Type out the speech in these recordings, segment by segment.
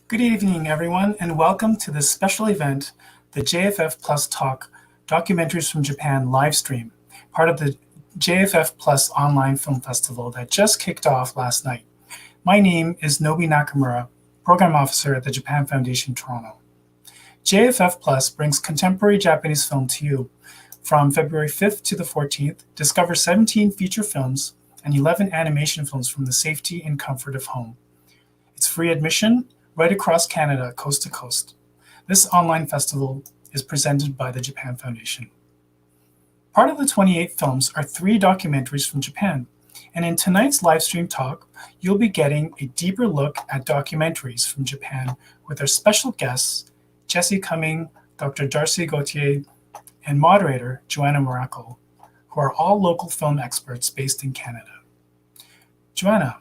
Good evening, everyone, and welcome to this special event, the JFF Plus Talk Documentaries from Japan Livestream, part of the JFF Plus Online Film Festival that just kicked off last night. My name is Nobi Nakamura, Program Officer at the Japan Foundation Toronto. JFF Plus brings contemporary Japanese film to you. From February 5th to the 14th, discover 17 feature films and 11 animation films from the safety and comfort of home. It's free admission right across Canada, coast to coast. This online festival is presented by the Japan Foundation. Part of the 28 films are 3 documentaries from Japan, and in tonight's live stream talk, you'll be getting a deeper look at documentaries from Japan with our special guests, Cumming, Dr. Darcy Gauthier, and moderator Joanna Maracle, who are all local film experts based in Canada. Joanna,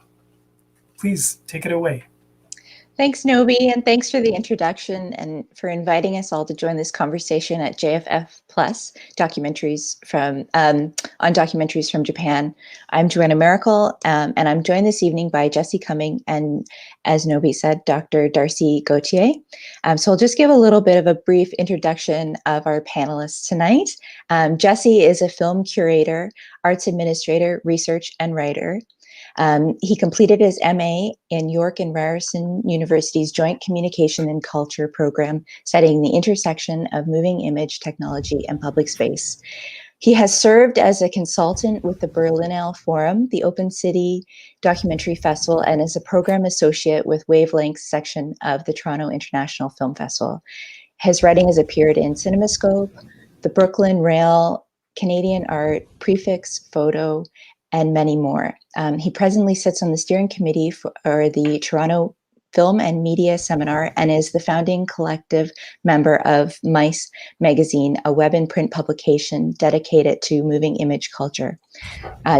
please take it away. Thanks, Nobi, and thanks for the introduction and for inviting us all to join this conversation at JFF Plus Documentaries on Documentaries from Japan. I'm Joanna Maracle, and I'm joined this evening by Cumming and, as Nobi said, Dr. Darcy Gauthier. So I'll just give a little bit of a brief introduction of our panelists tonight. Jesse is a film curator, arts administrator, research, and writer. He completed his MA in York and Ryerson University's Joint Communication and Culture program, studying the intersection of moving image technology and public space. He has served as a consultant with the Berlinale Forum, the Open City Documentary Festival, and as a program associate with Wavelength section of the Toronto International Film Festival. His writing has appeared in CinemaScope, the Brooklyn Rail, Canadian Art, Prefix Photo, and many more. He presently sits on the steering committee for the Toronto Film and Media Seminar and is the founding collective member of Mice Magazine, a web and print publication dedicated to moving image culture.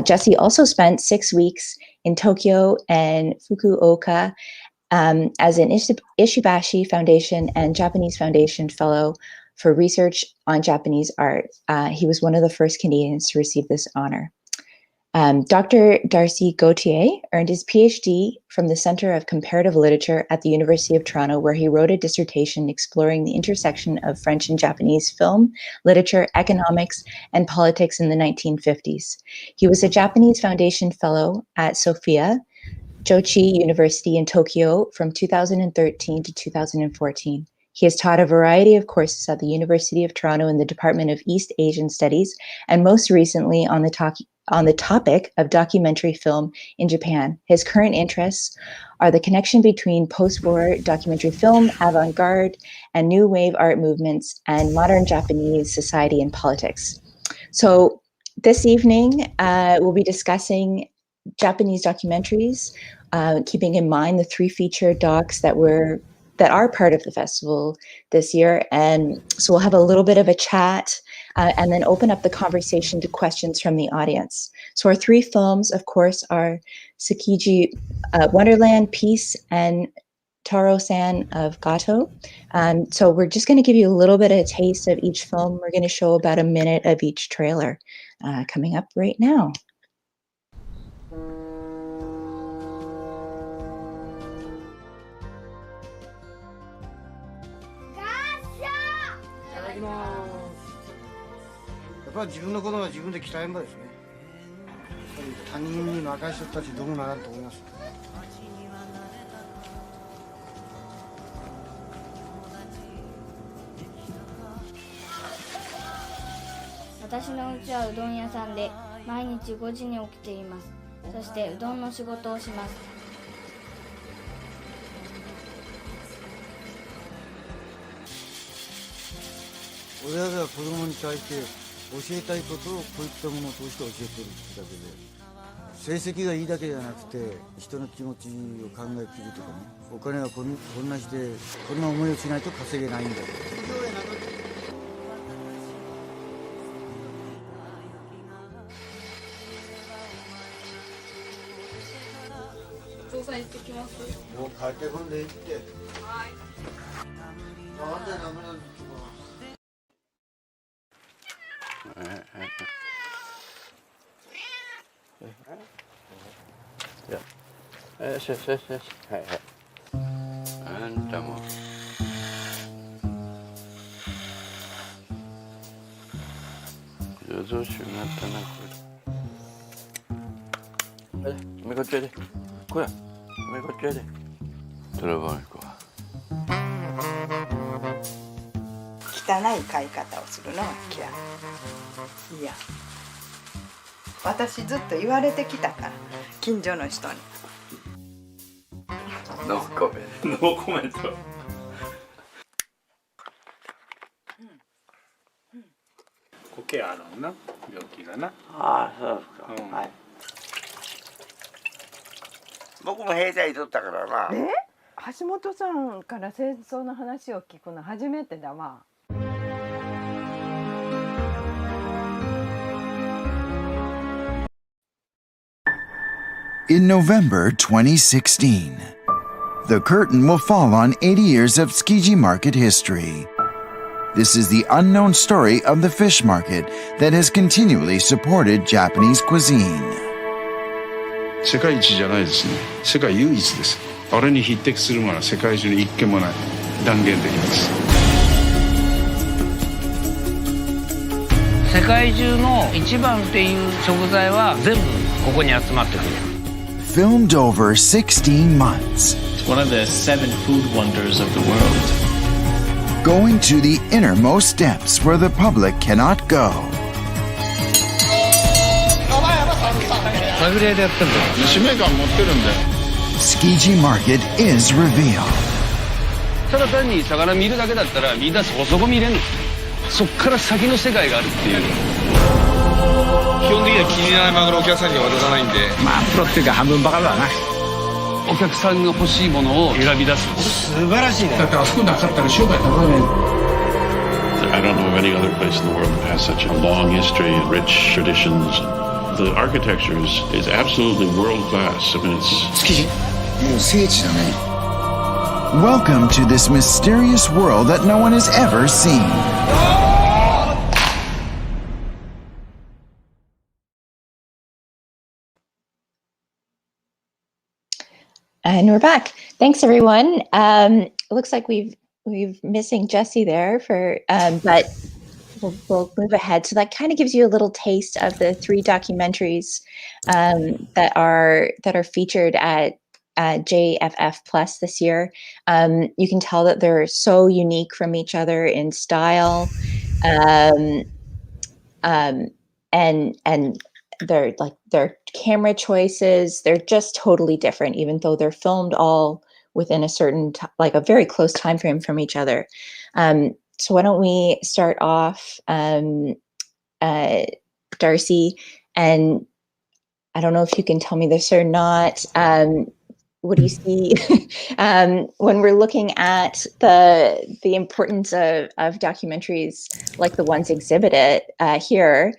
Jesse also spent 6 weeks in Tokyo and Fukuoka as an Ishibashi Foundation and Japanese Foundation Fellow for research on Japanese art. He was one of the first Canadians to receive this honor. Dr. Darcy Gauthier earned his PhD from the Center of Comparative Literature at the University of Toronto, where he wrote a dissertation exploring the intersection of French and Japanese film, literature, economics, and politics in the 1950s. He was a Japanese Foundation Fellow at Sophia Jochi University in Tokyo from 2013 to 2014. He has taught a variety of courses at the University of Toronto in the Department of East Asian Studies, and most recently on the topic of documentary film in Japan. His current interests are the connection between post-war documentary film, avant-garde, and new wave art movements, and modern Japanese society and politics. So this evening, we'll be discussing Japanese documentaries, keeping in mind the 3 feature docs that are part of the festival this year. And so we'll have a little bit of a chat and then open up the conversation to questions from the audience. So our 3 films, of course, are Tsukiji Wonderland, Peace, and Taro-san of Gato. So we're just going to give you a little bit of a taste of each film. We're going to show about a minute of each trailer coming up right now.私のうちはうどん屋さんで毎日5時に起きています。そしてうどんの仕事をします。親が子供に対して教えたいことをこういったものを通して教えてるってだけで、成績がいいだけじゃなくて人の気持ちを考えきるとかね、お金はこんなしてこんな思いをしないと稼げないんだ。調査行ってきます。もう帰ってこんでいいって。はい。なんでダメなんですか。よしよしよしよし、はいはい。たもん。上々しゅうなったな、これ。おめこっちやで。こや。おめこっちやで。泥棒行こう。汚い飼い方をするのは嫌い。いや、私ずっと言われてきたから、近所の人に。ノーコメント。ノーコメント。苔あるんな、病気がな。ああ、そうですか。はい。僕も兵隊とったからな。橋本さんから戦争の話を聞くの初めてだわ。In November 2016, the curtain will fall on 80 years of Tsukiji market history. This is the unknown story of the fish market that has continually supported Japanese cuisine. 世界一じゃないですね。世界唯一です。あれに匹敵するものは世界中に一軒もない。断言できます。世界中の一番っていう食材は全部ここに集まってくる。Filmed over 16 months. It's one of the 7 food wonders of the world. Going to the innermost depths where the public cannot go. まぐれでやってんだよ。使命感持ってるんだよ。Tsukiji market is revealed. ただ単に魚見るだけだったらみんなそこそこ見れんの。そっから先の世界があるっていう。基本的には気に入らないマグロをお客さんには渡さないんで。まあプロっていうか半分バカだな。お客さんが欲しいものを選び出す。素晴らしいね。だってあそこなかったら商売立たない。I don't know of any other place in the world that has such a long history and rich traditions. The architecture is absolutely world class. I mean, it's 築地もう聖地だね。Welcome to this mysterious world that no one has ever seen. And we're back. Thanks, everyone. It looks like we've missing Jesse there for, but we'll move ahead. So that kind of gives you a little taste of the 3 documentaries that are featured at JFF Plus this year. You can tell that they're so unique from each other in style, and their camera choices. They're just totally different, even though they're filmed all within a certain a very close time frame from each other. So why don't we start off, Darcy, and I don't know if you can tell me this or not. What do you see when we're looking at the importance of documentaries like the ones exhibited here?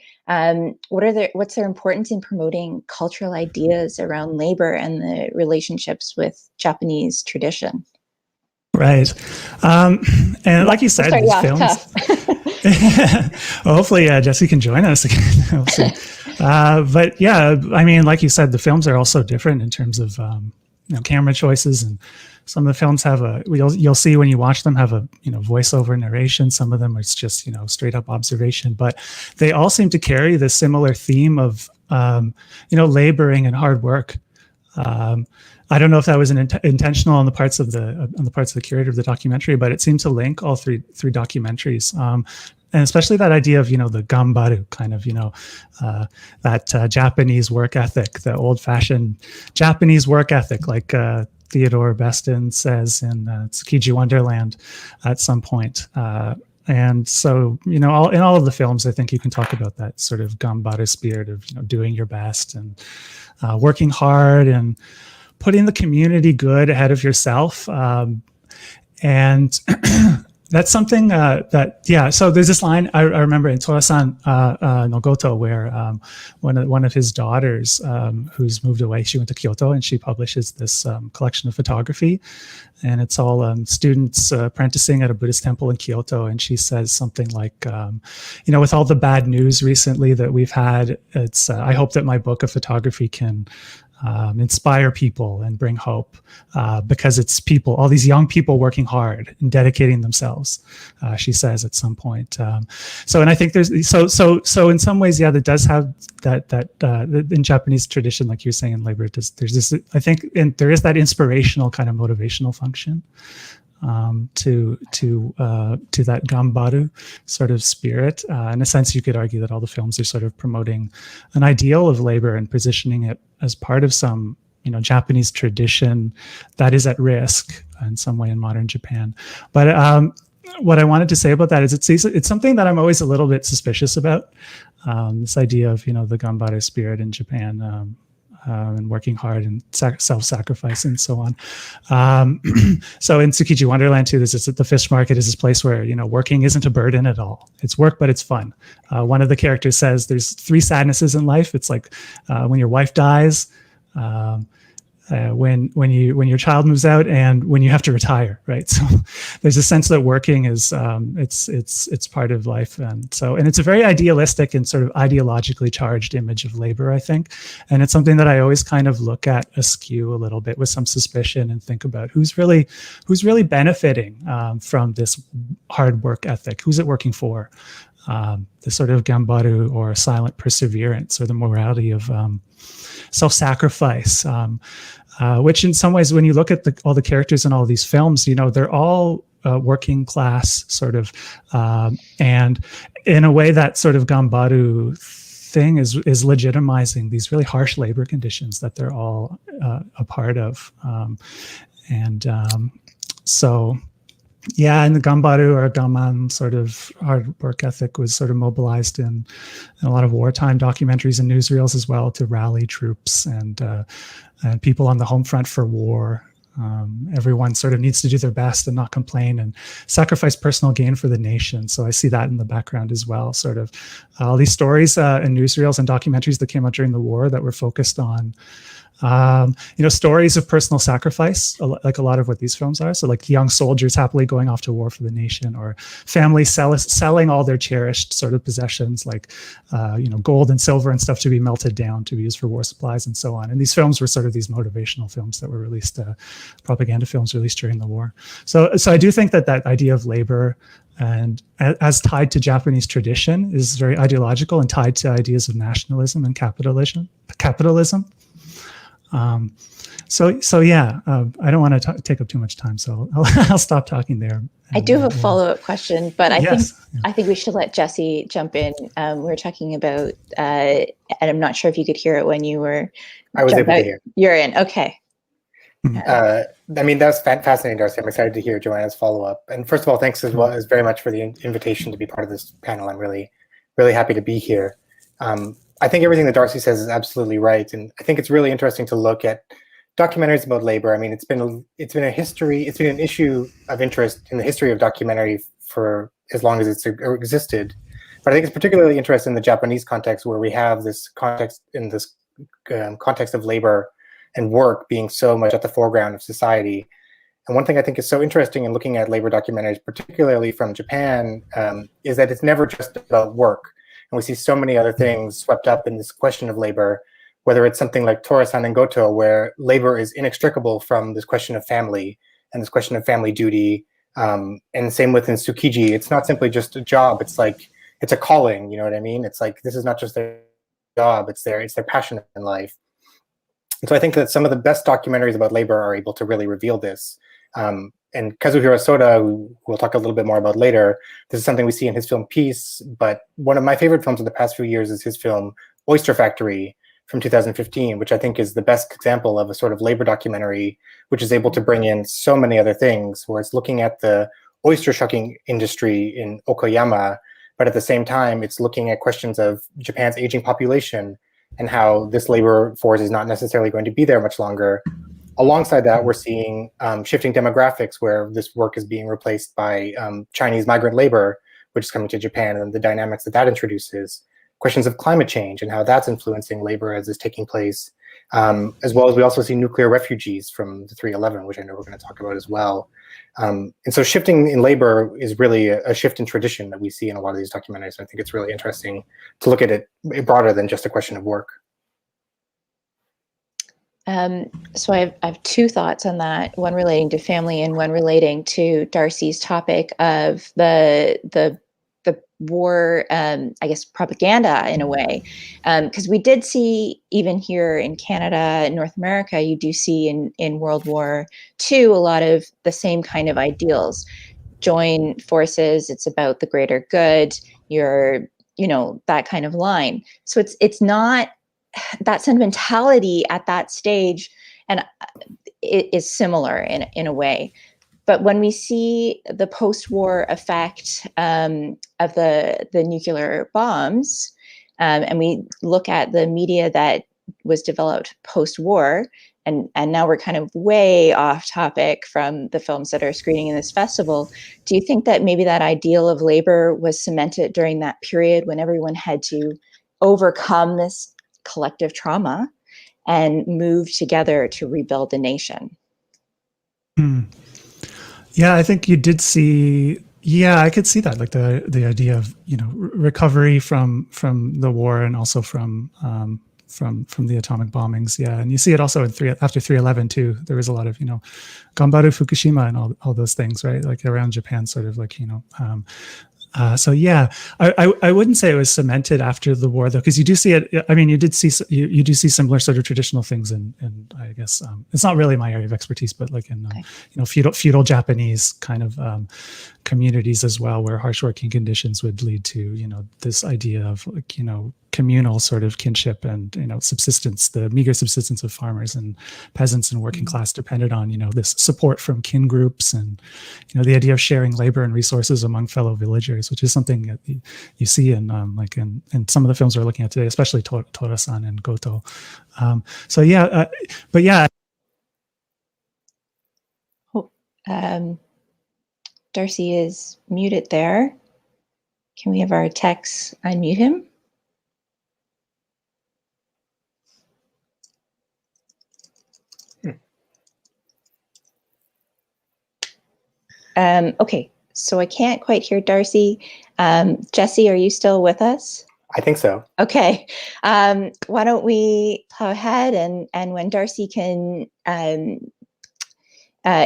What's their importance in promoting cultural ideas around labor and the relationships with Japanese tradition? Right. And like you said, these films. Well, hopefully Jesse can join us again. We'll see. But yeah, I mean, like you said, the films are also different in terms of camera choices, and some of the films have you'll see when you watch them have a voiceover narration. Some of them it's just straight up observation, but they all seem to carry the similar theme of laboring and hard work. I don't know if that was intentional on the parts of the curator of the documentary, but it seemed to link all three documentaries. And especially that idea of, the gambaru kind of, that Japanese work ethic, the old-fashioned Japanese work ethic, like Theodore Beston says in Tsukiji Wonderland at some point. And so, in all of the films, I think you can talk about that sort of gambaru spirit of, doing your best and working hard and putting the community good ahead of yourself. And that's something so there's this line I remember in Tora-san no Goto where one of his daughters who's moved away, she went to Kyoto and she publishes this collection of photography, and it's all students apprenticing at a Buddhist temple in Kyoto, and she says something like, with all the bad news recently that we've had, it's I hope that my book of photography can inspire people and bring hope, because it's people, all these young people working hard and dedicating themselves, she says at some point. And I think there's so in some ways, yeah, that does have that in Japanese tradition, like you're saying in labor, there's this, I think, there is that inspirational kind of motivational function to that gambaru sort of spirit. In a sense, you could argue that all the films are sort of promoting an ideal of labor and positioning it as part of some, Japanese tradition that is at risk in some way in modern Japan. But what I wanted to say about that is it's something that I'm always a little bit suspicious about. This idea of the gambaru spirit in Japan. And working hard and self-sacrifice and so on. So in Tsukiji Wonderland too, the fish market is this place where working isn't a burden at all. It's work, but it's fun. One of the characters says there's 3 sadnesses in life. It's like when your wife dies, when your child moves out, and when you have to retire, right? So there's a sense that working is it's part of life, and it's a very idealistic and sort of ideologically charged image of labor, I think, and it's something that I always kind of look at askew a little bit with some suspicion and think about who's really benefiting from this hard work ethic. Who's it working for? The sort of gambaru, or silent perseverance, or the morality of self-sacrifice, which in some ways, when you look at all the characters in all these films, they're all working class sort of, and in a way that sort of gambaru thing is legitimizing these really harsh labor conditions that they're all a part of. Yeah, and the gambaru or gaman sort of hard work ethic was sort of mobilized in a lot of wartime documentaries and newsreels as well, to rally troops and people on the home front for war. Everyone sort of needs to do their best and not complain and sacrifice personal gain for the nation. So I see that in the background as well, sort of all these stories and newsreels and documentaries that came out during the war that were focused on stories of personal sacrifice, like a lot of what these films are. So like young soldiers happily going off to war for the nation, or families selling all their cherished sort of possessions, like, gold and silver and stuff, to be melted down to be used for war supplies and so on. And these films were sort of these motivational films that were released, propaganda films released during the war. So I do think that idea of labor, and as tied to Japanese tradition, is very ideological and tied to ideas of nationalism and capitalism. Yeah, I don't want to take up too much time, so I'll stop talking there. I do have a follow-up question, but I think we should let Jesse jump in. We were talking about, and I'm not sure if you could hear it when you were. I was able to hear. You're in, okay. That was fascinating, Darcy. I'm excited to hear Joanna's follow-up. And first of all, thanks as well as very much for the invitation to be part of this panel. I'm really, really happy to be here. I think everything that Darcy says is absolutely right, and I think it's really interesting to look at documentaries about labor. I mean, it's been an issue of interest in the history of documentary for as long as it's existed. But I think it's particularly interesting in the Japanese context, where we have this context in this context of labor and work being so much at the foreground of society. And one thing I think is so interesting in looking at labor documentaries, particularly from Japan, is that it's never just about work. And we see so many other things swept up in this question of labor, whether it's something like Tora-san and Goto, where labor is inextricable from this question of family and this question of family duty. And same within Tsukiji, it's not simply just a job, it's like, it's a calling, you know what I mean? It's like, this is not just their job, it's their passion in life. And so I think that some of the best documentaries about labor are able to really reveal this. And Kazuhiro Soda, who we'll talk a little bit more about later, this is something we see in his film Peace, but one of my favorite films of the past few years is his film Oyster Factory from 2015, which I think is the best example of a sort of labor documentary, which is able to bring in so many other things, where it's looking at the oyster shucking industry in Okayama, but at the same time, it's looking at questions of Japan's aging population and how this labor force is not necessarily going to be there much longer. Alongside that, we're seeing shifting demographics, where this work is being replaced by Chinese migrant labor, which is coming to Japan, and the dynamics that introduces. Questions of climate change and how that's influencing labor as is taking place, as well as we also see nuclear refugees from the 3/11, which I know we're going to talk about as well. And so shifting in labor is really a shift in tradition that we see in a lot of these documentaries. I think it's really interesting to look at it broader than just a question of work. So I have two thoughts on that, one relating to family and one relating to Darcy's topic of the war, I guess, propaganda in a way. Because we did see, even here in Canada, North America, you do see in World War II a lot of the same kind of ideals. Join forces, it's about the greater good, that kind of line. So it's not that sentimentality at that stage, and it is similar in a way. But when we see the post-war effect of the nuclear bombs, and we look at the media that was developed post-war, and now we're kind of way off topic from the films that are screening in this festival, do you think that maybe that ideal of labor was cemented during that period when everyone had to overcome this collective trauma and move together to rebuild the nation? Yeah, I think you did see. Yeah, I could see that, like the idea of recovery from the war and also from the atomic bombings. Yeah, and you see it also after 3/11 too. There was a lot of Gambaru Fukushima and all those things, right? Like around Japan, sort of like so yeah, I wouldn't say it was cemented after the war though, because you do see it. I mean, you do see similar sort of traditional things, and I guess it's not really my area of expertise, but like in feudal Japanese kind of communities as well, where harsh working conditions would lead to this idea of like communal sort of kinship and subsistence, the meager subsistence of farmers and peasants and working class depended on this support from kin groups, and the idea of sharing labor and resources among fellow villagers, which is something that you see in like in some of the films we're looking at today, especially Tora-san and Goto. So yeah, but yeah. Darcy is muted there. Can we have our techs unmute him? Okay, so I can't quite hear Darcy. Jesse, are you still with us? I think so. Okay, why don't we plow ahead, and when Darcy can,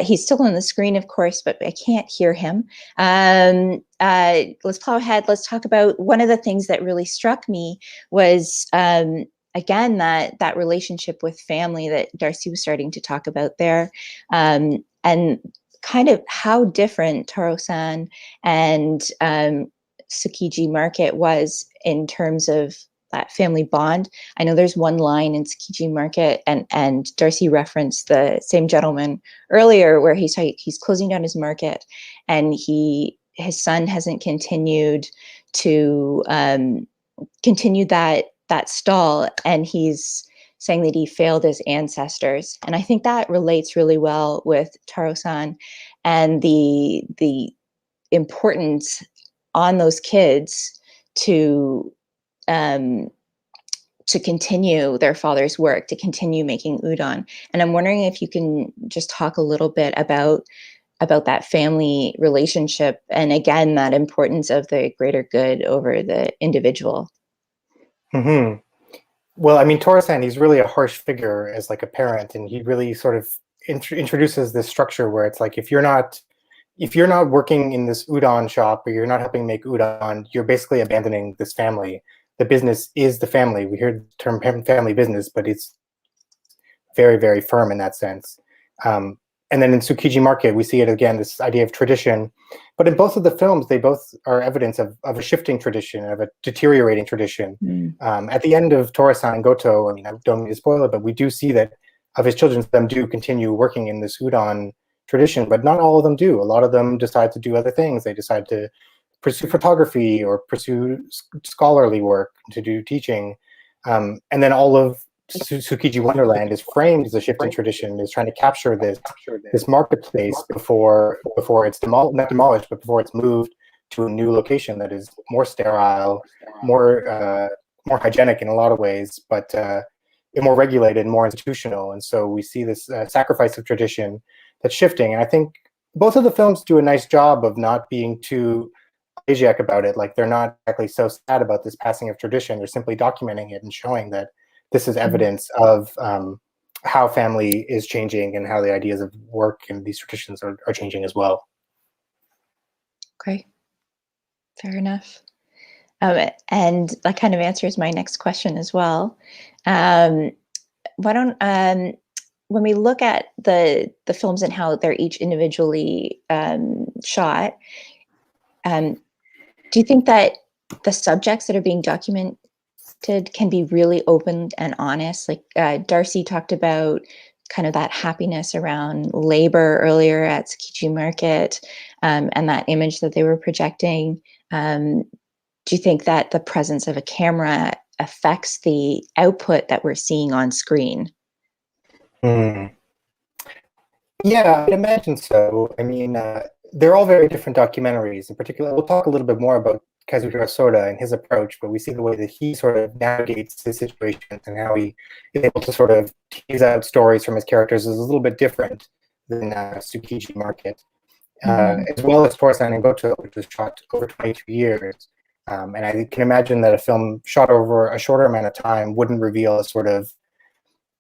he's still on the screen, of course, but I can't hear him. Let's plow ahead. Let's talk about one of the things that really struck me was, again, that relationship with family that Darcy was starting to talk about there, and kind of how different Taro-san and Tsukiji Market was in terms of that family bond. I know there's one line in Tsukiji Market, and Darcy referenced the same gentleman earlier, where he's closing down his market, and his son hasn't continued to continue that stall, and he's saying that he failed his ancestors. And I think that relates really well with Taro-san and the importance on those kids to continue their father's work, to continue making udon. And I'm wondering if you can just talk a little bit about that family relationship, and again, that importance of the greater good over the individual. Mm-hmm. Well, I mean, Tora-san, he's really a harsh figure as like a parent, and he really sort of introduces this structure where it's like, if you're not working in this udon shop, or you're not helping make udon, you're basically abandoning this family. The business is the family. We hear the term family business, but it's very, very firm in that sense. And then in Tsukiji Market, we see it again, this idea of tradition. But in both of the films, they both are evidence of a shifting tradition, of a deteriorating tradition. At the end of Tora-san and Goto, I mean, I don't mean to spoil it, but we do see that of his children, some do continue working in this udon tradition, but not all of them do. A lot of them decide to do other things. They decide to pursue photography or pursue scholarly work, to do teaching. And then all of Tsukiji Wonderland is framed as a shifting tradition, is trying to capture this marketplace before it's not demolished, but before it's moved to a new location that is more sterile, more hygienic in a lot of ways, but more regulated, more institutional. And so we see this sacrifice of tradition that's shifting. And I think both of the films do a nice job of not being too Asiatic about it. Like, they're not exactly so sad about this passing of tradition. They're simply documenting it and showing that this is evidence of how family is changing and how the ideas of work and these traditions are changing as well. Okay, fair enough. And that kind of answers my next question as well. Why don't when we look at the films and how they're each individually shot, do you think that the subjects that are being documented can be really open and honest? Like Darcy talked about kind of that happiness around labor earlier at Tsukiji Market, and that image that they were projecting. Do you think that the presence of a camera affects the output that we're seeing on screen? Yeah, I'd imagine so. I mean, they're all very different documentaries. In particular, we'll talk a little bit more about Kazuhiro Soda and his approach, but we see the way that he sort of navigates his situations and how he is able to sort of tease out stories from his characters is a little bit different than Tsukiji Market, as well as Torisan and Goto, which was shot over 22 years. And I can imagine that a film shot over a shorter amount of time wouldn't reveal a sort of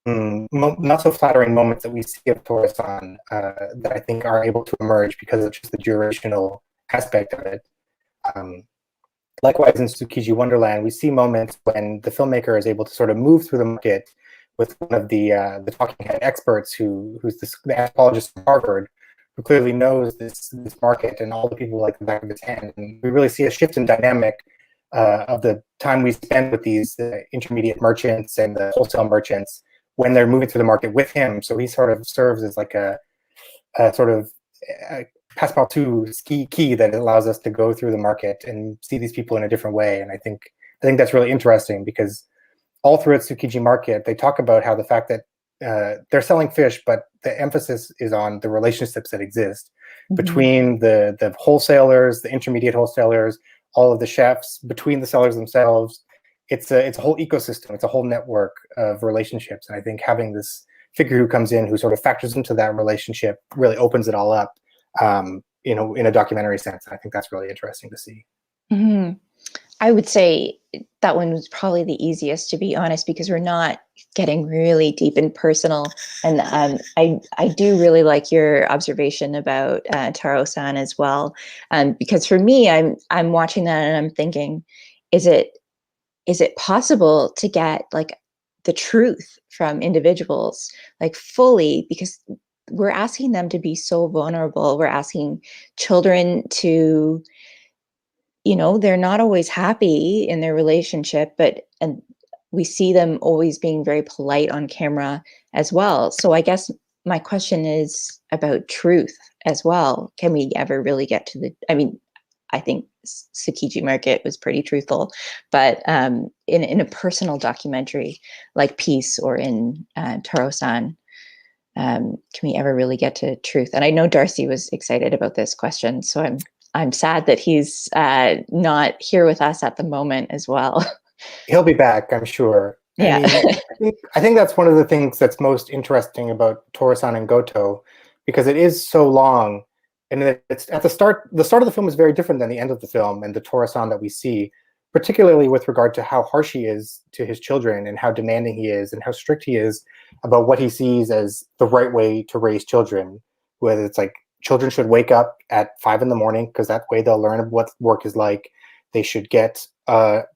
not so flattering moments that we see of Torisan that I think are able to emerge because of just the durational aspect of it. Likewise, in Tsukiji Wonderland, we see moments when the filmmaker is able to sort of move through the market with one of the talking head experts who's the anthropologist from Harvard, who clearly knows this market and all the people like the back of his hand. And we really see a shift in dynamic of the time we spend with these intermediate merchants and the wholesale merchants when they're moving through the market with him. So he sort of serves as like a sort of passepartout key that allows us to go through the market and see these people in a different way. And I think that's really interesting because all throughout Tsukiji Market, they talk about how the fact that they're selling fish, but the emphasis is on the relationships that exist between the wholesalers, the intermediate wholesalers, all of the chefs, between the sellers themselves. It's a whole ecosystem. It's a whole network of relationships. And I think having this figure who comes in, who sort of factors into that relationship, really opens it all up, in a documentary sense. I think that's really interesting to see. I would say that one was probably the easiest, to be honest, because we're not getting really deep and personal. And I do really like your observation about Taro-san as well, because for me, I'm watching that and I'm thinking, is it possible to get like the truth from individuals, like fully, because we're asking them to be so vulnerable. We're asking children to, they're not always happy in their relationship, and we see them always being very polite on camera as well. So I guess my question is about truth as well. Can we ever really get to I think Tsukiji Market was pretty truthful, but in a personal documentary like Peace or in Taro-san, can we ever really get to truth? And I know Darcy was excited about this question, so I'm sad that he's not here with us at the moment as well. He'll be back, I'm sure. Yeah. I think that's one of the things that's most interesting about Torisan and Goto, because it is so long. And it's at the start of the film is very different than the end of the film and the Torisan that we see, particularly with regard to how harsh he is to his children and how demanding he is and how strict he is about what he sees as the right way to raise children. Whether it's like children should wake up at 5 a.m. because that way they'll learn what work is like. They should get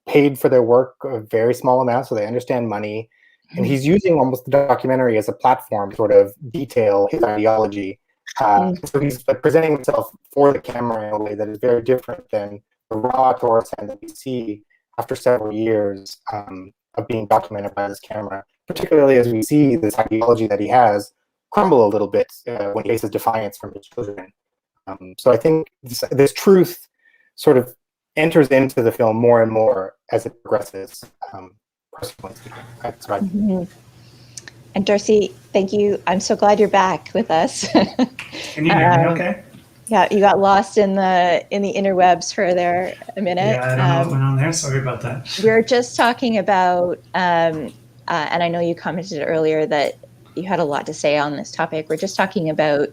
paid for their work a very small amount so they understand money. And he's using almost the documentary as a platform to sort of detail his ideology. So he's presenting himself for the camera in a way that is very different than the raw Torisan that we see after several years of being documented by this camera, particularly as we see this ideology that he has crumble a little bit when he faces defiance from his children. So I think this truth sort of enters into the film more and more as it progresses. Personally speaking, that's what I think. And Darcy, thank you. I'm so glad you're back with us. Can you hear me okay? Yeah, you got lost in the interwebs for there a minute. Yeah, I don't know what went on there. Sorry about that. We were just talking about, and I know you commented earlier that you had a lot to say on this topic. We're just talking about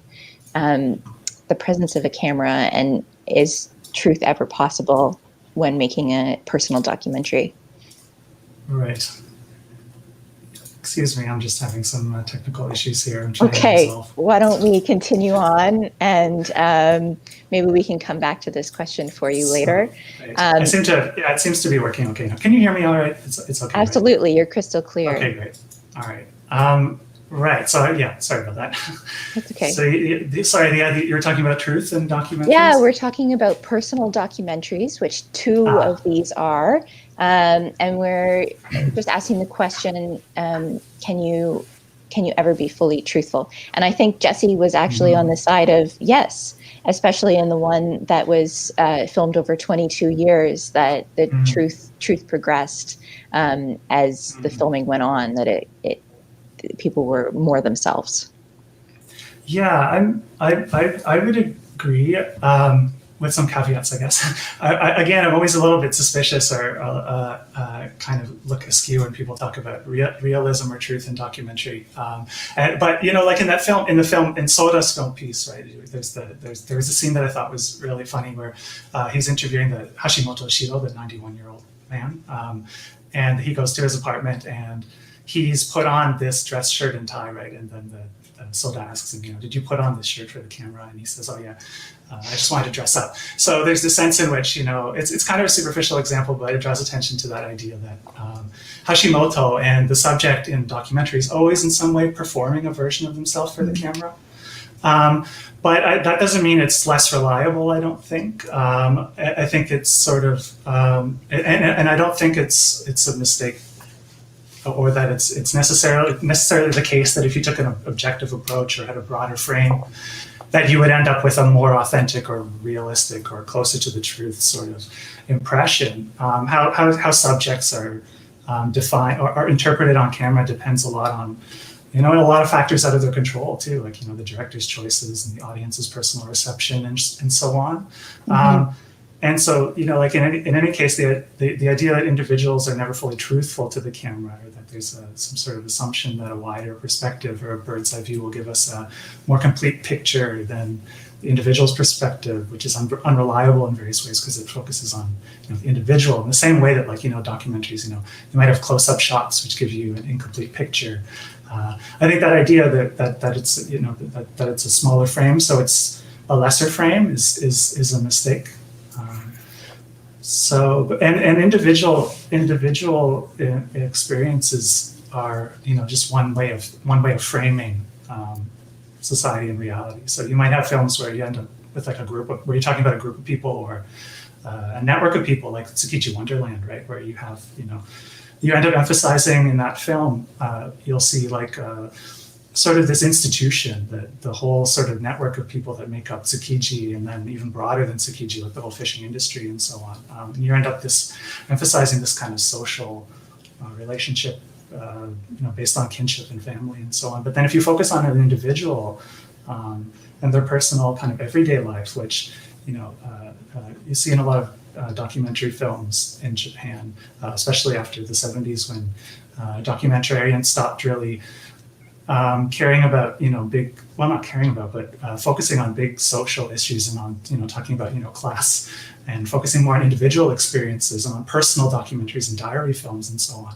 the presence of a camera and is truth ever possible when making a personal documentary? Right. Excuse me, I'm just having some technical issues here. I'm trying to Okay, resolve. why don't we continue on, and maybe we can come back to this question for you later. Right. It seems to be working okay now. Can you hear me all right? It's okay. Absolutely, right? You're crystal clear. Okay, great. All right. Right. So yeah, sorry about that. That's okay. So you were talking about truth and documentaries? Yeah, we're talking about personal documentaries, which two of these are. And we're just asking the question, can you ever be fully truthful? And I think Jesse was actually on the side of yes, especially in the one that was filmed over 22 years, that the truth progressed as the filming went on, that people were more themselves. Yeah, I would agree, with some caveats, I guess. I'm always a little bit suspicious or kind of look askew when people talk about realism or truth in documentary. But like in Soda's film piece, right? There was a scene that I thought was really funny where he's interviewing the Hashimoto Shiro, the 91-year-old man, and he goes to his apartment and he's put on this dress shirt and tie, right? And then the Soda asks him, did you put on this shirt for the camera? And he says, oh yeah, I just wanted to dress up. So there's this sense in which, it's kind of a superficial example, but it draws attention to that idea that Hashimoto and the subject in documentaries always in some way performing a version of themselves for the camera. But that doesn't mean it's less reliable, I don't think. I think it's sort of, and I don't think it's a mistake, or that it's necessarily the case that if you took an objective approach or had a broader frame, that you would end up with a more authentic or realistic or closer to the truth sort of impression. How subjects are defined or interpreted on camera depends a lot on, a lot of factors out of their control too, like, the director's choices and the audience's personal reception and so on. And so, like in any case, the idea that individuals are never fully truthful to the camera, or that there's some sort of assumption that a wider perspective or a bird's eye view will give us a more complete picture than the individual's perspective, which is unreliable in various ways because it focuses on the individual in the same way that, like, documentaries, you might have close-up shots which give you an incomplete picture. I think that idea that it's that it's a smaller frame, so it's a lesser frame, is a mistake. So and individual experiences are just one way of framing society and reality. So you might have films where you end up with like where you're talking about a group of people or a network of people, like Tsukiji Wonderland, right? Where you have you end up emphasizing in that film, you'll see like sort of this institution, the whole sort of network of people that make up Tsukiji, and then even broader than Tsukiji, like the whole fishing industry and so on. And you end up emphasizing this kind of social relationship, based on kinship and family and so on. But then if you focus on an individual and their personal kind of everyday life, which you see in a lot of documentary films in Japan, especially after the 70s when documentarians stopped really caring about, focusing on big social issues and on, talking about, class, and focusing more on individual experiences and on personal documentaries and diary films and so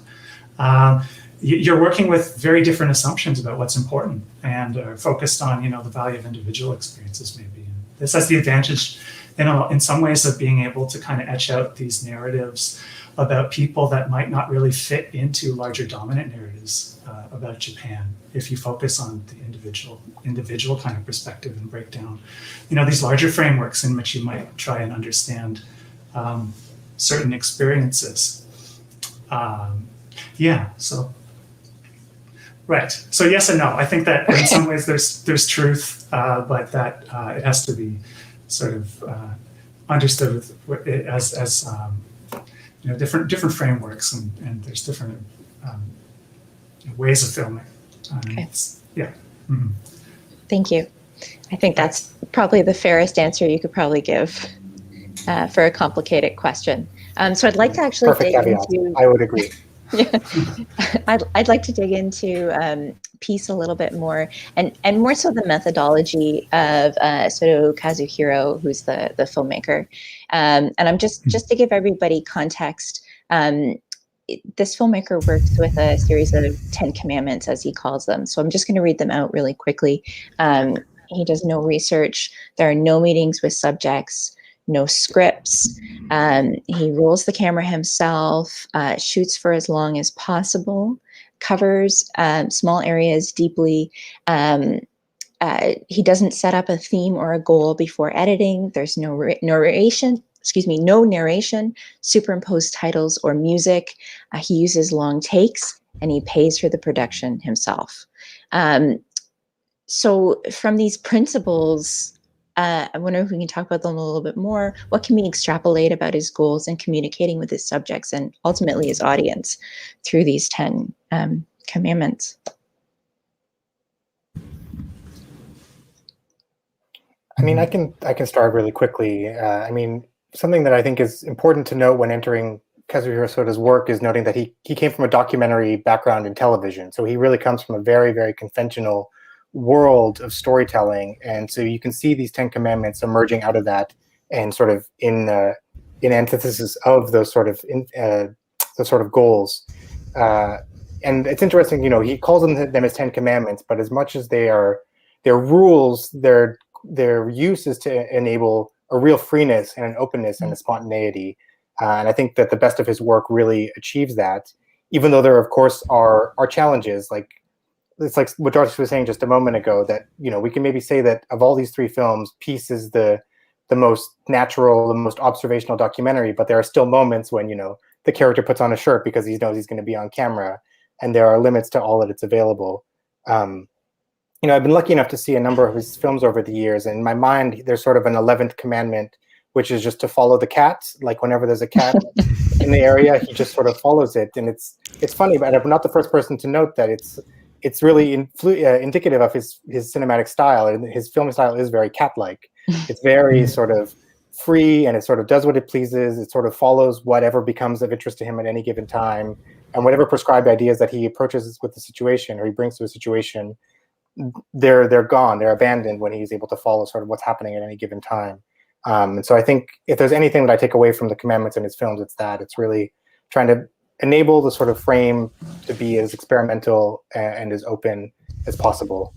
on. You're working with very different assumptions about what's important and are focused on, the value of individual experiences maybe. And this has the advantage, in some ways, of being able to kind of etch out these narratives about people that might not really fit into larger dominant narratives about Japan, if you focus on the individual kind of perspective and break down, these larger frameworks in which you might try and understand certain experiences. So right. So yes and no. I think that in some ways there's truth, but that it has to be sort of understood as different frameworks, and there's different ways of filming. Okay. Yeah. Mm-hmm. Thank you. I think that's probably the fairest answer you could probably give for a complicated question. So I'd like to actually dig into. I would agree. Yeah. I'd like to dig into piece a little bit more, and more so the methodology of Soto Kazuhiro, who's the filmmaker. And I'm just to give everybody context. this filmmaker works with a series of 10 commandments, as he calls them. So I'm just going to read them out really quickly. He does no research. There are no meetings with subjects, no scripts. He rolls the camera himself, shoots for as long as possible, covers small areas deeply. He doesn't set up a theme or a goal before editing. There's no narration, superimposed titles or music. He uses long takes, and he pays for the production himself. So from these principles, I wonder if we can talk about them a little bit more. What can we extrapolate about his goals and communicating with his subjects and ultimately his audience through these 10 commandments? I mean, I can start really quickly. I mean, something that I think is important to note when entering Kazuhiro Soda's work is noting that he came from a documentary background in television. So he really comes from a very, very conventional world of storytelling. And so you can see these 10 commandments emerging out of that and sort of in antithesis of those sort of goals. And it's interesting, you know, he calls them as 10 commandments, but as much as they're rules, their use is to enable a real freeness and an openness and a spontaneity. And I think that the best of his work really achieves that, even though there, of course, are challenges. Like, it's like what Darcy was saying just a moment ago, that, you know, we can maybe say that of all these 3 films, Peace is the most natural, the most observational documentary, but there are still moments when, you know, the character puts on a shirt because he knows he's going to be on camera, and there are limits to all that it's available. You know, I've been lucky enough to see a number of his films over the years, and in my mind, there's sort of an 11th commandment, which is just to follow the cat. Like, whenever there's a cat in the area, he just sort of follows it. And it's funny, but I'm not the first person to note that it's really indicative of his cinematic style, and his film style is very cat-like. It's very sort of free, and it sort of does what it pleases. It sort of follows whatever becomes of interest to him at any given time, and whatever prescribed ideas that he approaches with the situation or he brings to a situation, they're gone, they're abandoned when he's able to follow sort of what's happening at any given time. And so I think if there's anything that I take away from the commandments in his films, it's that. It's really trying to enable the sort of frame to be as experimental and as open as possible.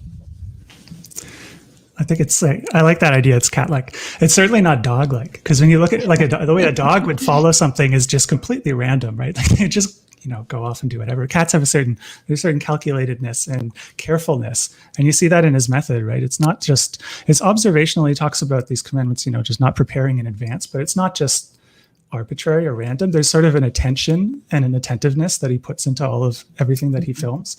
I think it's like, I like that idea. It's cat-like. It's certainly not dog-like, because when you look at like the way a dog would follow something is just completely random, right? Like they just, you know, go off and do whatever. Cats have a certain calculatedness and carefulness, and you see that in his method, right? It's not just, it's observational. He talks about these commandments, you know, just not preparing in advance, but it's not just arbitrary or random. There's sort of an attention and an attentiveness that he puts into all of everything that he films.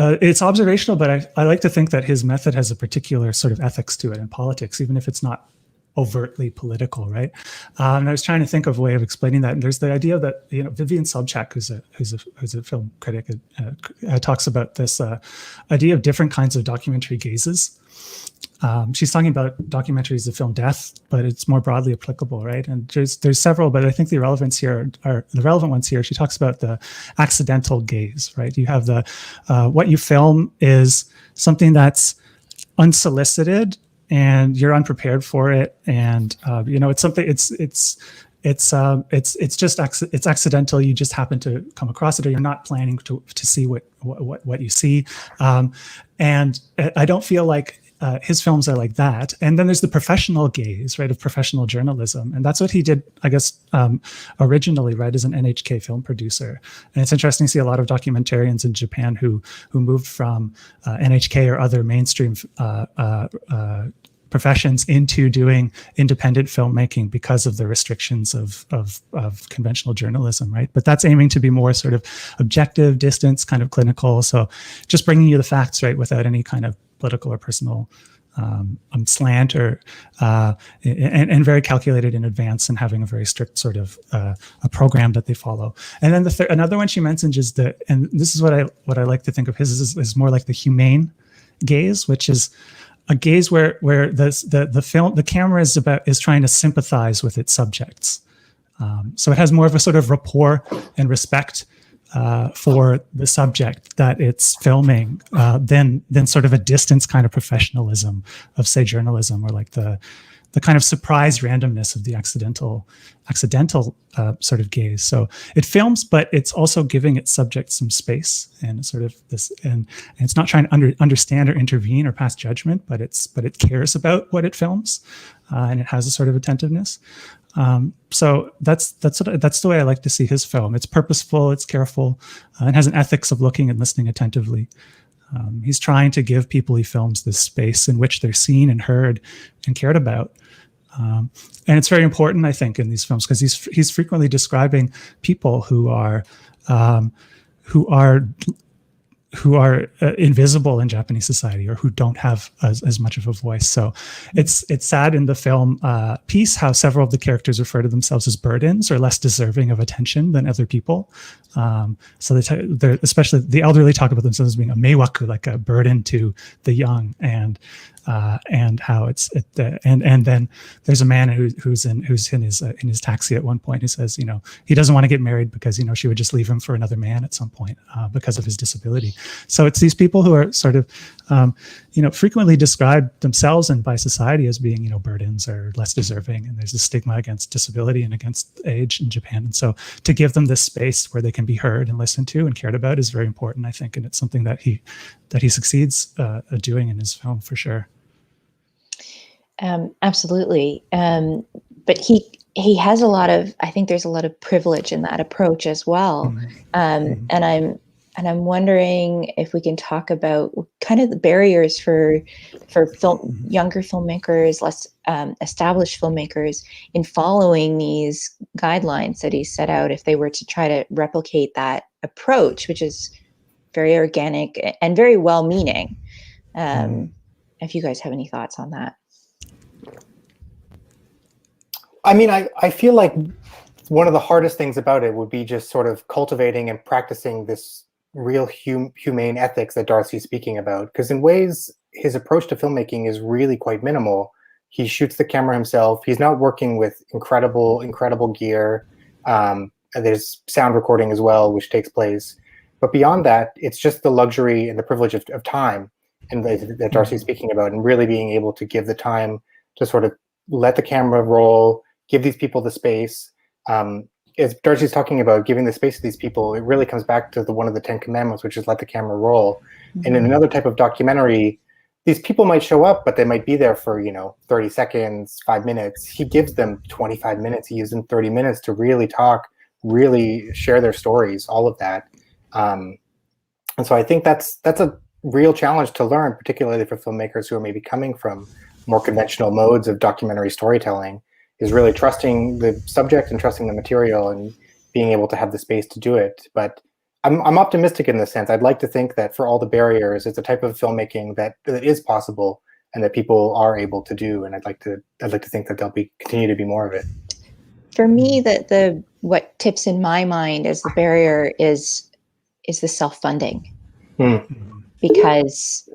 It's observational, but I like to think that his method has a particular sort of ethics to it and politics, even if it's not overtly political, right? And I was trying to think of a way of explaining that. And there's the idea that, you know, Vivian Sobchak, who's a film critic, talks about this idea of different kinds of documentary gazes. She's talking about documentaries of film death, but it's more broadly applicable, right? And there's several, but I think the relevant ones here. She talks about the accidental gaze, right? You have the what you film is something that's unsolicited, and you're unprepared for it, and you know, it's something. It's accidental. You just happen to come across it, or you're not planning to see what you see. And I don't feel like his films are like that. And then there's the professional gaze, right, of professional journalism. And that's what he did, I guess, originally, right, as an NHK film producer. And it's interesting to see a lot of documentarians in Japan who moved from NHK or other mainstream professions into doing independent filmmaking because of the restrictions of conventional journalism, right? But that's aiming to be more sort of objective, distance, kind of clinical. So just bringing you the facts, right, without any kind of political or personal slant, or and very calculated in advance, and having a very strict sort of a program that they follow. And then another one she mentions is and this is what I like to think of his is more like the humane gaze, which is a gaze where the camera is trying to sympathize with its subjects. So it has more of a sort of rapport and respect for the subject that it's filming than sort of a distance kind of professionalism of, say, journalism, or like the kind of surprise randomness of the accidental sort of gaze. So it films, but it's also giving its subject some space and sort of this, and it's not trying to understand or intervene or pass judgment, but it cares about what it films, and it has a sort of attentiveness. So that's the way I like to see his film. It's purposeful, it's careful, and has an ethics of looking and listening attentively. He's trying to give people he films this space in which they're seen and heard and cared about. And it's very important, I think, in these films, because he's frequently describing people who are invisible in Japanese society, or who don't have as much of a voice. So it's sad in the film piece how several of the characters refer to themselves as burdens, or less deserving of attention than other people. So they're especially the elderly talk about themselves as being a meiwaku, like a burden to the young, and how and then there's a man who's in his taxi at one point who says, he doesn't want to get married because she would just leave him for another man at some point because of his disability. So it's these people who are sort of frequently describe themselves and by society as being burdens or less deserving, and there's a stigma against disability and against age in Japan. And so to give them this space where they can be heard and listened to and cared about is very important, I think, and it's something that he succeeds at doing in his film for sure. Absolutely. But he has I think there's a lot of privilege in that approach as well. And I'm wondering if we can talk about kind of the barriers for younger filmmakers, less established filmmakers, in following these guidelines that he set out, if they were to try to replicate that approach, which is very organic and very well-meaning. If you guys have any thoughts on that. I mean, I feel like one of the hardest things about it would be just sort of cultivating and practicing this real humane ethics that Darcy's speaking about. Because in ways, his approach to filmmaking is really quite minimal. He shoots the camera himself. He's not working with incredible gear. There's sound recording as well, which takes place. But beyond that, it's just the luxury and the privilege of time, and that Darcy's speaking about, and really being able to give the time to sort of let the camera roll, give these people the space. As Darcy's talking about giving the space to these people, it really comes back to one of the 10 commandments, which is let the camera roll. And in another type of documentary, these people might show up, but they might be there for 30 seconds, 5 minutes. He gives them 25 minutes. He gives them 30 minutes to really talk, really share their stories, all of that. And so I think that's a real challenge to learn, particularly for filmmakers who are maybe coming from more conventional modes of documentary storytelling, is really trusting the subject and trusting the material and being able to have the space to do it. But I'm optimistic in this sense. I'd like to think that for all the barriers, it's a type of filmmaking that is possible and that people are able to do. And I'd like to think that there'll continue to be more of it. For me, what tips in my mind as the barrier is the self-funding, because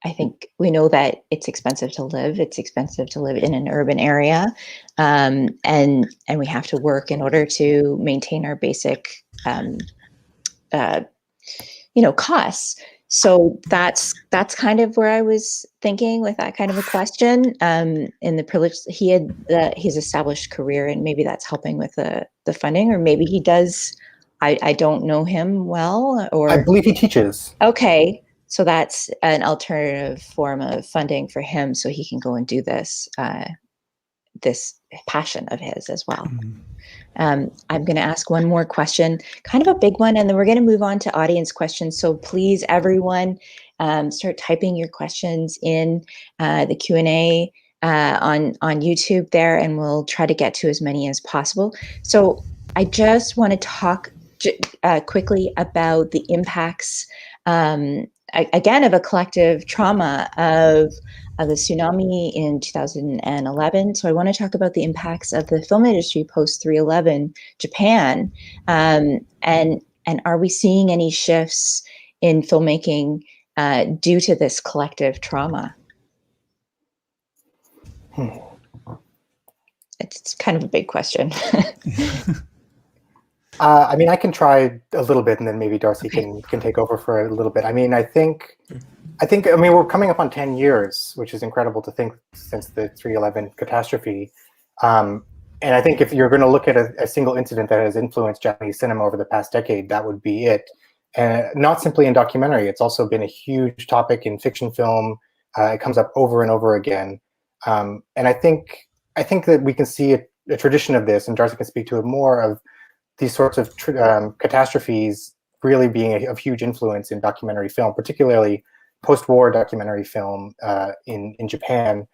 I think we know that it's expensive to live. It's expensive to live in an urban area, and we have to work in order to maintain our basic, costs. So that's kind of where I was thinking with that kind of a question. In the privilege, he had his established career, and maybe that's helping with the funding, or maybe he does. I don't know him well, or I believe he teaches. Okay. So that's an alternative form of funding for him, so he can go and do this passion of his as well. I'm going to ask one more question, kind of a big one, and then we're going to move on to audience questions. So please, everyone, start typing your questions in the Q&A on YouTube there, and we'll try to get to as many as possible. So I just want to talk quickly about the impacts again, of a collective trauma of the tsunami in 2011. So I want to talk about the impacts of the film industry post 3/11 Japan, and are we seeing any shifts in filmmaking due to this collective trauma? Hmm. It's kind of a big question. I mean, I can try a little bit, and then maybe Darcy can take over for a little bit. I mean, I mean, we're coming up on 10 years, which is incredible to think since the 3/11 catastrophe. And I think if you're going to look at a single incident that has influenced Japanese cinema over the past decade, that would be it. And not simply in documentary, it's also been a huge topic in fiction film. It comes up over and over again. And I think that we can see a tradition of this, and Darcy can speak to it more, of these sorts of catastrophes really being of huge influence in documentary film, particularly post-war documentary film in Japan.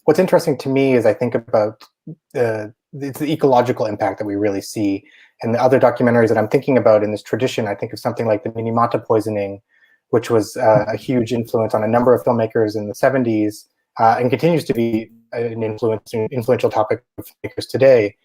What's interesting to me is I think about the ecological impact that we really see. And the other documentaries that I'm thinking about in this tradition, I think of something like the Minamata poisoning, which was a huge influence on a number of filmmakers in the 70s and continues to be an influential topic of filmmakers today.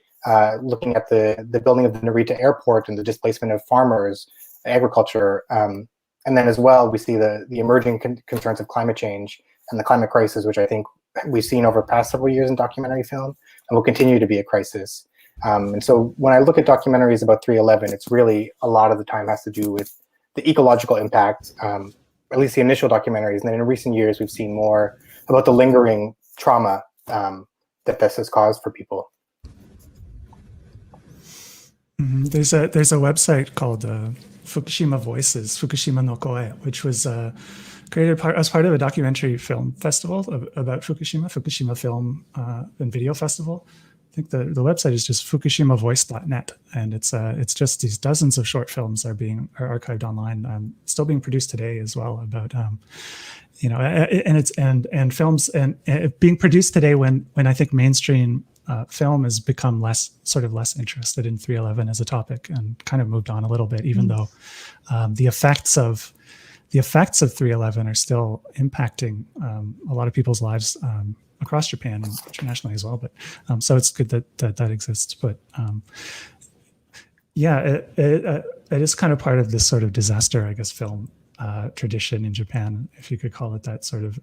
Looking at the building of the Narita airport and the displacement of farmers, agriculture, and then as well we see the emerging concerns of climate change and the climate crisis, which I think we've seen over the past several years in documentary film and will continue to be a crisis. And so when I look at documentaries about 3/11, it's really a lot of the time has to do with the ecological impact, at least the initial documentaries. And then in recent years, we've seen more about the lingering trauma that this has caused for people. There's a website called Fukushima Voices, Fukushima no Koe, which was created as part of a documentary film festival about Fukushima Film and Video Festival. I think the website is just fukushimavoice.net, and it's just these dozens of short films are archived online, still being produced today as well about and films and being produced today when I think mainstream film has become less interested in 3/11 as a topic and kind of moved on a little bit, even though the effects of 3/11 are still impacting a lot of people's lives across Japan and internationally as well. But so it's good that exists. But it is kind of part of this sort of disaster, I guess, film tradition in Japan, if you could call it that sort of.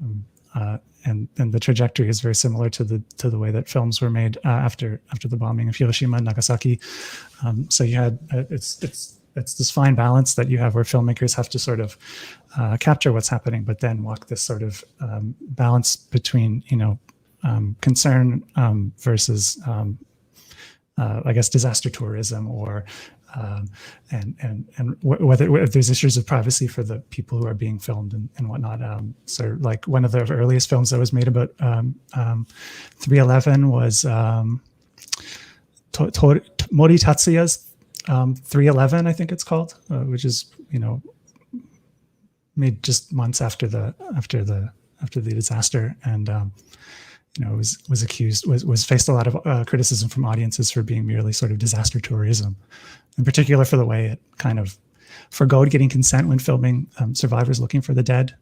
And the trajectory is very similar to the way that films were made after the bombing of Hiroshima and Nagasaki. So you had it's this fine balance that you have where filmmakers have to sort of capture what's happening, but then walk this sort of balance between concern versus I guess disaster tourism, or and whether there's issues of privacy for the people who are being filmed and whatnot. So like one of the earliest films that was made about 3/11 was Mori Tatsuya's 3/11, I think it's called, which is made just months after the disaster, and was faced a lot of criticism from audiences for being merely sort of disaster tourism, in particular for the way it kind of forgoed getting consent when filming survivors looking for the dead.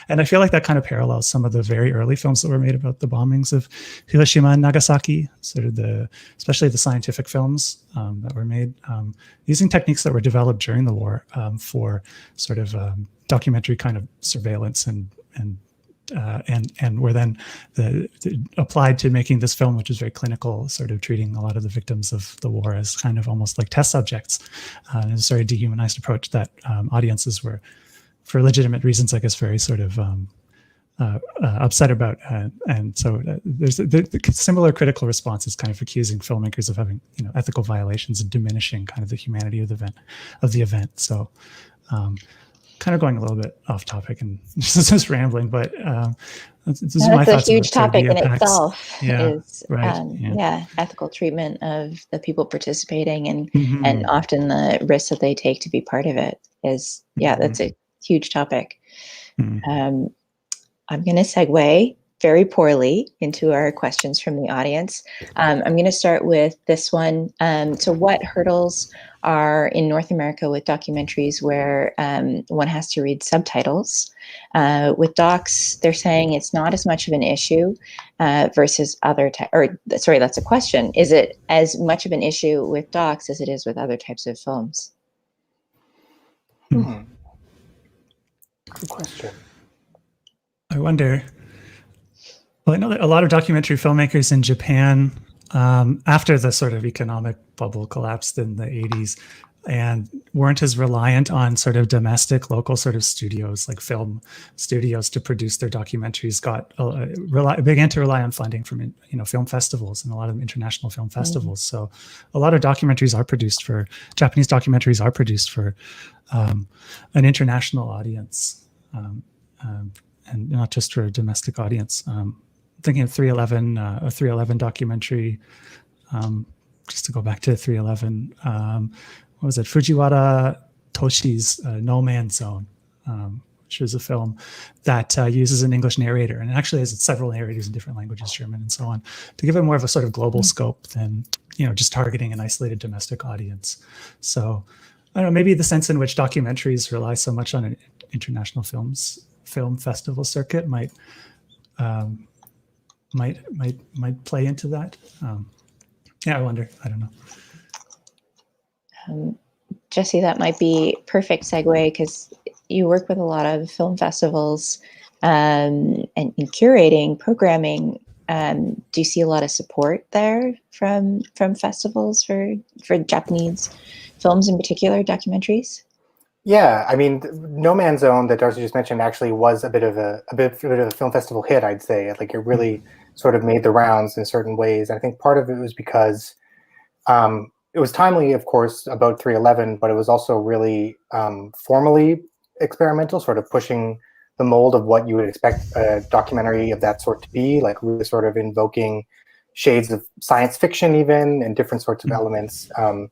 And I feel like that kind of parallels some of the very early films that were made about the bombings of Hiroshima and Nagasaki, sort of especially the scientific films that were made using techniques that were developed during the war for sort of documentary kind of surveillance and were then applied to making this film, which is very clinical, sort of treating a lot of the victims of the war as kind of almost like test subjects. And it's a very dehumanized approach that audiences were, for legitimate reasons, I guess, very sort of upset about. And so there's the similar critical responses kind of accusing filmmakers of having ethical violations and diminishing kind of the humanity of the event. So kind of going a little bit off topic and just rambling, but this is my thoughts. That's a huge topic in itself. Yeah, is ethical treatment of the people participating and often the risks that they take to be part of it is that's a huge topic. I'm going to segue very poorly into our questions from the audience. I'm going to start with this one. So what hurdles are in North America with documentaries where one has to read subtitles? With docs, they're saying it's not as much of an issue versus other that's a question. Is it as much of an issue with docs as it is with other types of films? Good question. I wonder. Well, I know that a lot of documentary filmmakers in Japan after the sort of economic bubble collapsed in the 80s, and weren't as reliant on sort of domestic, local sort of studios, like film studios, to produce their documentaries. Began to rely on funding from film festivals and a lot of international film festivals. So a lot of documentaries are produced for Japanese documentaries are produced for an international audience, and not just for a domestic audience. Thinking of 311, a 311 documentary. Just to go back to 311. What was it? Fujiwara Toshi's No Man's Zone, which is a film that uses an English narrator, and it actually has several narrators in different languages, German and so on, to give it more of a sort of global scope than just targeting an isolated domestic audience. So I don't know, maybe the sense in which documentaries rely so much on an international film festival circuit might play into that. I wonder. I don't know. Jesse, that might be perfect segue because you work with a lot of film festivals and in curating programming. Do you see a lot of support there from festivals for Japanese films, in particular documentaries? Yeah, I mean, No Man's Zone that Darcy just mentioned actually was a bit of a film festival hit, I'd say. Like, it really sort of made the rounds in certain ways. I think part of it was because it was timely, of course, about 311, but it was also really formally experimental, sort of pushing the mold of what you would expect a documentary of that sort to be, like really sort of invoking shades of science fiction even and different sorts of elements. And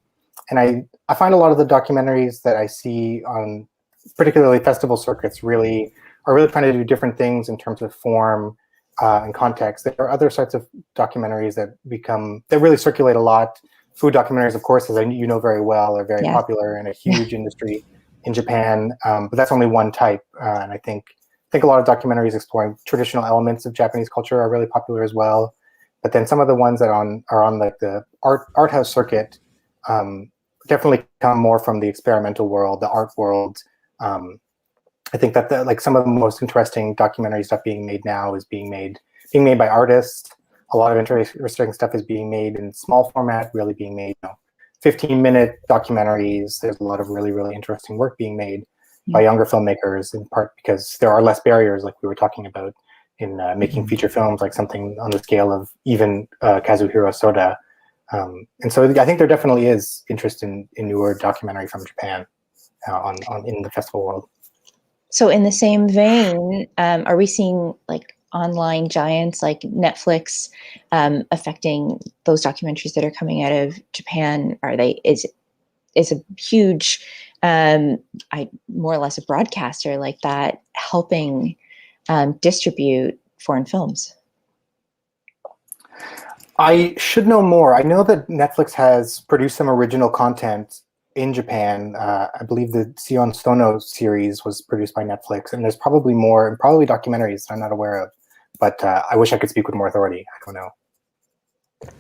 I find a lot of the documentaries that I see on particularly festival circuits are really trying to do different things in terms of form and context. There are other sorts of documentaries that really circulate a lot. Food documentaries, of course, as you know very well, are very popular and a huge industry in Japan. But that's only one type. And I think a lot of documentaries exploring traditional elements of Japanese culture are really popular as well. But then some of the ones that are on like the art house circuit definitely come more from the experimental world, the art world. I think that like some of the most interesting documentary stuff being made now is being made by artists. A lot of interesting stuff is being made in small format, really being made 15-minute documentaries. There's a lot of really, really interesting work being made by younger filmmakers, in part because there are less barriers, like we were talking about, in making feature films, like something on the scale of even Kazuhiro Soda. And so I think there definitely is interest in newer documentary from Japan in the festival world. So in the same vein, are we seeing like online giants like Netflix affecting those documentaries that are coming out of Japan? Is a huge, more or less a broadcaster like that helping distribute foreign films? I should know more. I know that Netflix has produced some original content in Japan. I believe the Sion Sono series was produced by Netflix, and there's probably more, and probably documentaries I'm not aware of. But I wish I could speak with more authority. I don't know.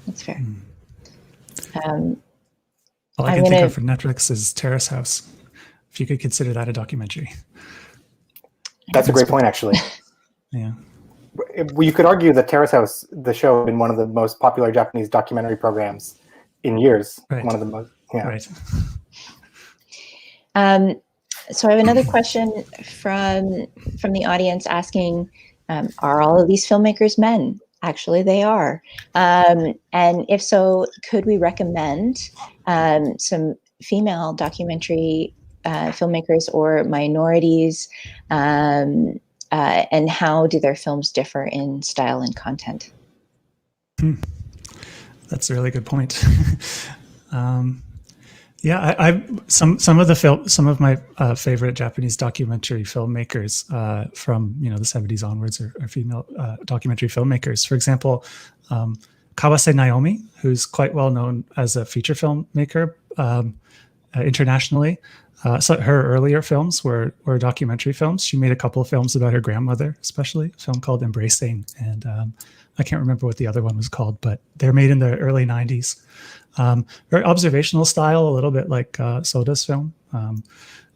That's fair. All I can think of for Netflix is Terrace House. If you could consider that a documentary. That's a great point, actually. Yeah. You could argue that Terrace House, the show, has been one of the most popular Japanese documentary programs in years. Right. One of the most, yeah. Right. So I have another question from the audience asking, are all of these filmmakers men? Actually, they are. And if so, could we recommend some female documentary filmmakers or minorities? And how do their films differ in style and content? That's a really good point. Yeah, some of my favorite Japanese documentary filmmakers from the 70s onwards are female documentary filmmakers. For example, Kawase Naomi, who's quite well known as a feature filmmaker internationally. So her earlier films were documentary films. She made a couple of films about her grandmother, especially a film called Embracing, and I can't remember what the other one was called, but they're made in the early 90s. Very observational style, a little bit like Soda's film.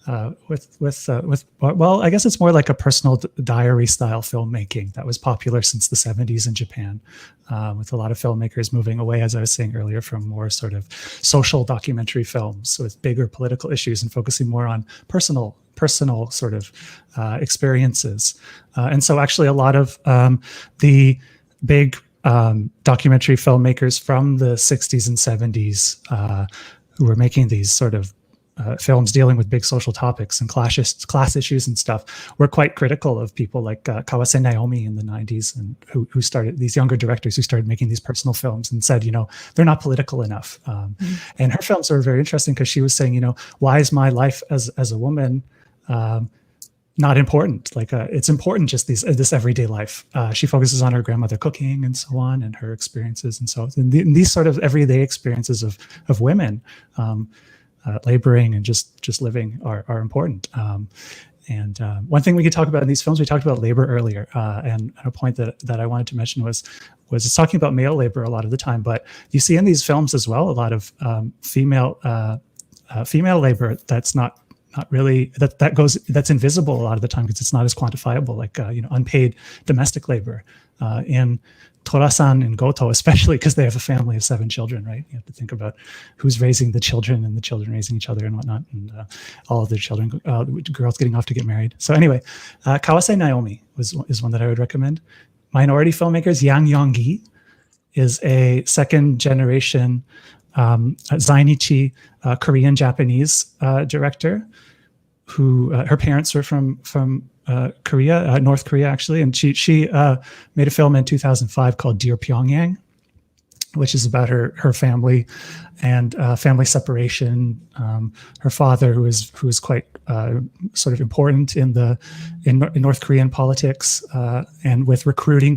well, I guess it's more like a personal diary style filmmaking that was popular since the 70s in Japan, with a lot of filmmakers moving away, as I was saying earlier, from more sort of social documentary films with bigger political issues and focusing more on personal sort of experiences. And so actually a lot of the big documentary filmmakers from the 60s and 70s who were making these sort of films dealing with big social topics and class issues and stuff were quite critical of people like Kawase Naomi in the 90s, and who started, these younger directors who started making these personal films and said, they're not political enough. And her films are very interesting because she was saying, why is my life as a woman not important? Like it's important, just this everyday life. She focuses on her grandmother cooking and so on, and her experiences and so on. And these sort of everyday experiences of women laboring and just living are important. And one thing we could talk about in these films, we talked about labor earlier, and a point that I wanted to mention was it's talking about male labor a lot of the time, but you see in these films as well a lot of female labor that's not really that's invisible a lot of the time because it's not as quantifiable, like unpaid domestic labor in Torasan and Goto, especially because they have a family of 7 children, right? You have to think about who's raising the children and the children raising each other and whatnot, and all of their children, girls getting off to get married. So anyway, Kawase Naomi is one that I would recommend. Minority filmmakers, Yang Yong-gi is a second generation Zainichi Korean Japanese director who her parents were from Korea, North Korea actually, and she made a film in 2005 called Dear Pyongyang, which is about her family and family separation. Her father, who is quite sort of important in North Korean politics, and with recruiting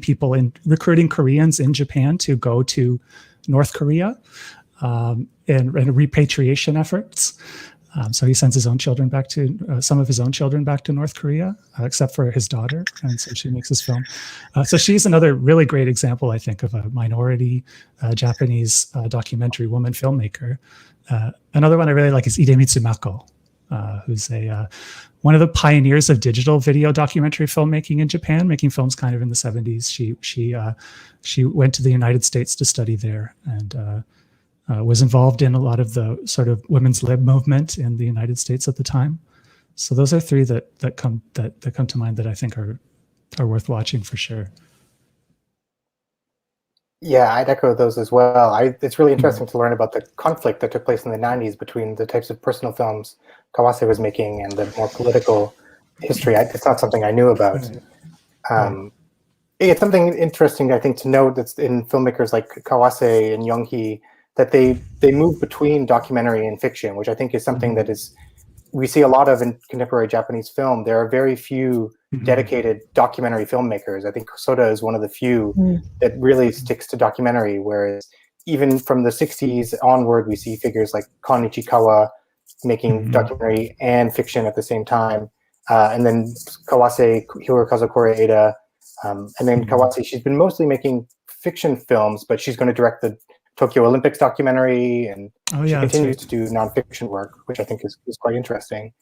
Koreans in Japan to go to North Korea, and repatriation efforts. So he sends his own children back to some of his own children back to North Korea, except for his daughter, and so she makes this film. So she's another really great example, I think, of a minority Japanese documentary woman filmmaker. Another one I really like is Hidemitsu Mako, who's one of the pioneers of digital video documentary filmmaking in Japan, making films kind of in the 70s. She went to the United States to study there, and was involved in a lot of the sort of women's lib movement in the United States at the time. So those are 3 that come to mind that I think are worth watching for sure. Yeah, I'd echo those as well. It's really interesting to learn about the conflict that took place in the 90s between the types of personal films Kawase was making and the more political history. It's not something I knew about. It's something interesting, I think, to note that's in filmmakers like Kawase and Yong-hee, that they move between documentary and fiction, which I think is something that we see a lot of in contemporary Japanese film. There are very few dedicated documentary filmmakers. I think Hosoda is one of the few that really sticks to documentary, whereas even from the 60s onward, we see figures like Kon Ichikawa making documentary and fiction at the same time. And then Kawase, Hirokazu Koreeda, and then Kawase, she's been mostly making fiction films, but she's going to direct the Tokyo Olympics documentary, and she continues to do nonfiction work, which I think is quite interesting.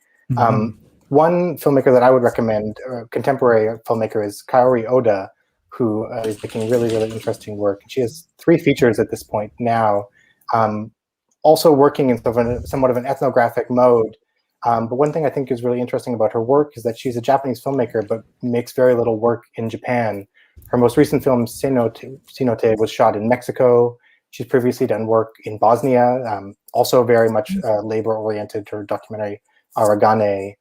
One filmmaker that I would recommend, contemporary filmmaker, is Kaori Oda, who is making really, really interesting work. She has 3 features at this point now, also working in somewhat of an ethnographic mode. But one thing I think is really interesting about her work is that she's a Japanese filmmaker, but makes very little work in Japan. Her most recent film, Cenote, was shot in Mexico. She's previously done work in Bosnia, also very much labor-oriented, her documentary Aragane.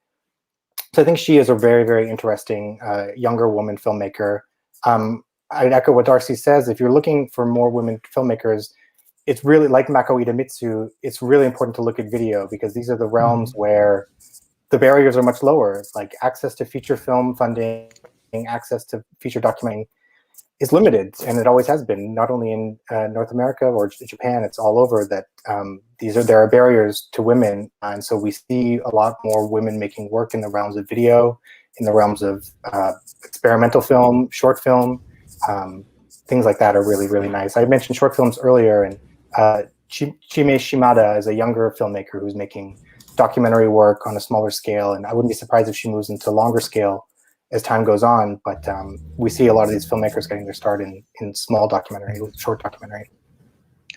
So I think she is a very, very interesting younger woman filmmaker. I'd echo what Darcy says. If you're looking for more women filmmakers, it's really, like Mako Idemitsu, it's really important to look at video, because these are the realms where the barriers are much lower. It's like access to feature film funding, access to feature documenting is limited, and it always has been, not only in North America or Japan, it's all over that there are barriers to women. And so we see a lot more women making work in the realms of video, in the realms of experimental film, short film, things like that are really, really nice. I mentioned short films earlier, and Chime Shimada is a younger filmmaker who's making documentary work on a smaller scale, and I wouldn't be surprised if she moves into longer scale as time goes on. But we see a lot of these filmmakers getting their start in small documentary, short documentary.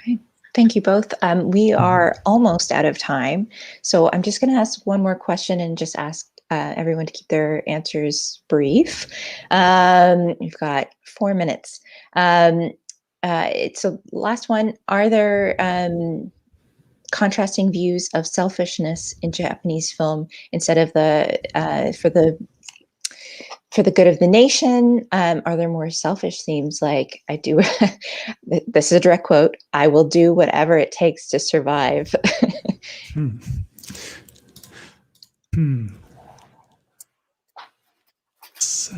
Okay. Thank you both. We are almost out of time, so I'm just going to ask one more question and just ask everyone to keep their answers brief. We've got 4 minutes. So last one, are there contrasting views of selfishness in Japanese film instead of for the good of the nation? Are there more selfish themes like I do, this is a direct quote, I will do whatever it takes to survive? So,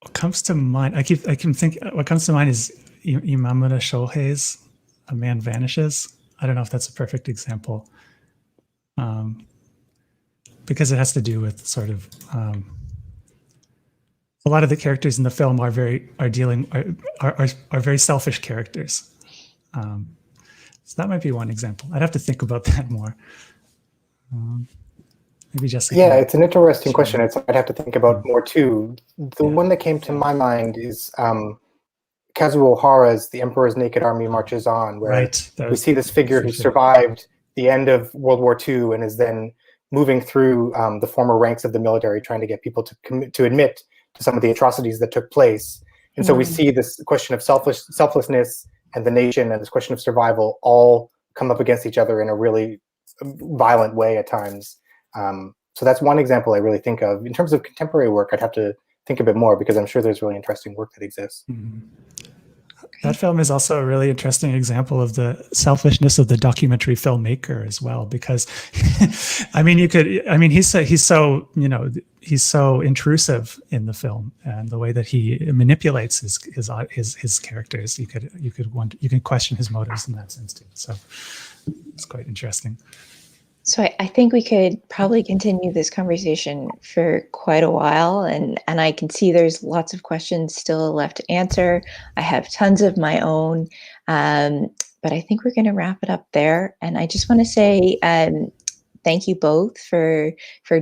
what comes to mind, I can think, what comes to mind is Imamura Shohei's A Man Vanishes. I don't know if that's a perfect example. Because it has to do with sort of a lot of the characters in the film are very selfish characters. So that might be one example. I'd have to think about that more. Maybe Jessica. Yeah, it's an interesting question. I'd have to think about more too. The one that came to my mind is Kazuo Ohara's The Emperor's Naked Army Marches On, where we see this figure who survived the end of World War II and is then moving through the former ranks of the military, trying to get people to admit to some of the atrocities that took place. And so we see this question of selflessness and the nation and this question of survival all come up against each other in a really violent way at times. So that's one example I really think of. In terms of contemporary work, I'd have to think a bit more because I'm sure there's really interesting work that exists. That film is also a really interesting example of the selfishness of the documentary filmmaker as well, because he's so intrusive in the film, and the way that he manipulates his characters, you can question his motives in that sense too. So it's quite interesting. So I think we could probably continue this conversation for quite a while, and I can see there's lots of questions still left to answer. I have tons of my own, but I think we're going to wrap it up there. And I just want to say thank you both for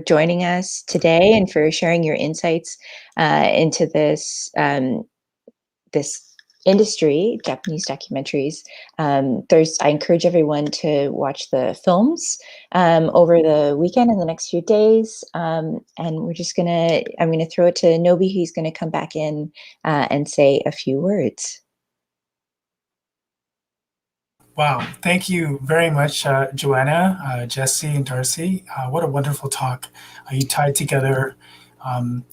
joining us today and for sharing your insights into this industry, Japanese documentaries. I encourage everyone to watch the films over the weekend in the next few days. And I'm going to throw it to Nobi, who's going to come back in and say a few words. Wow, thank you very much, Joanna, Jesse, and Darcy. What a wonderful talk. You tied together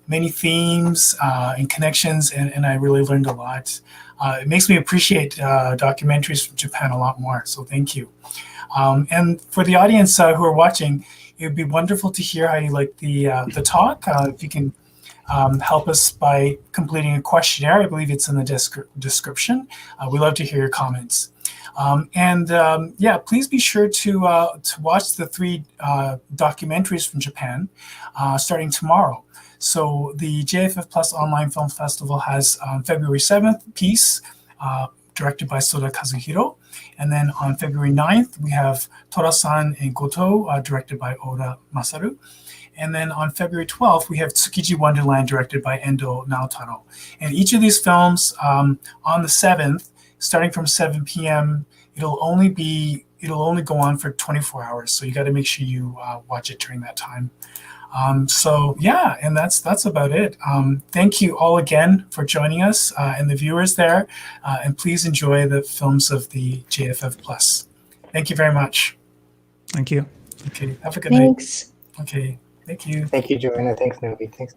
many themes and connections, and I really learned a lot. It makes me appreciate documentaries from Japan a lot more, so thank you. And for the audience who are watching, it would be wonderful to hear how you like the talk. If you can help us by completing a questionnaire, I believe it's in the description. We'd love to hear your comments. Yeah, please be sure to watch the 3 documentaries from Japan starting tomorrow. So the JFF Plus Online Film Festival has on February 7th, Peace, directed by Soda Kazuhiro. And then on February 9th, we have Tora-san and Goto, directed by Oda Masaru. And then on February 12th, we have Tsukiji Wonderland, directed by Endo Naotaro. And each of these films on the 7th, starting from 7 p.m., it'll only go on for 24 hours. So you got to make sure you watch it during that time. So yeah, and that's about it. Thank you all again for joining us and the viewers there. And please enjoy the films of the JFF Plus. Thank you very much. Thank you. Okay, have a good Thanks. night. Okay, thank you. Thank you, Joanna. Thanks, Nobi. Thanks.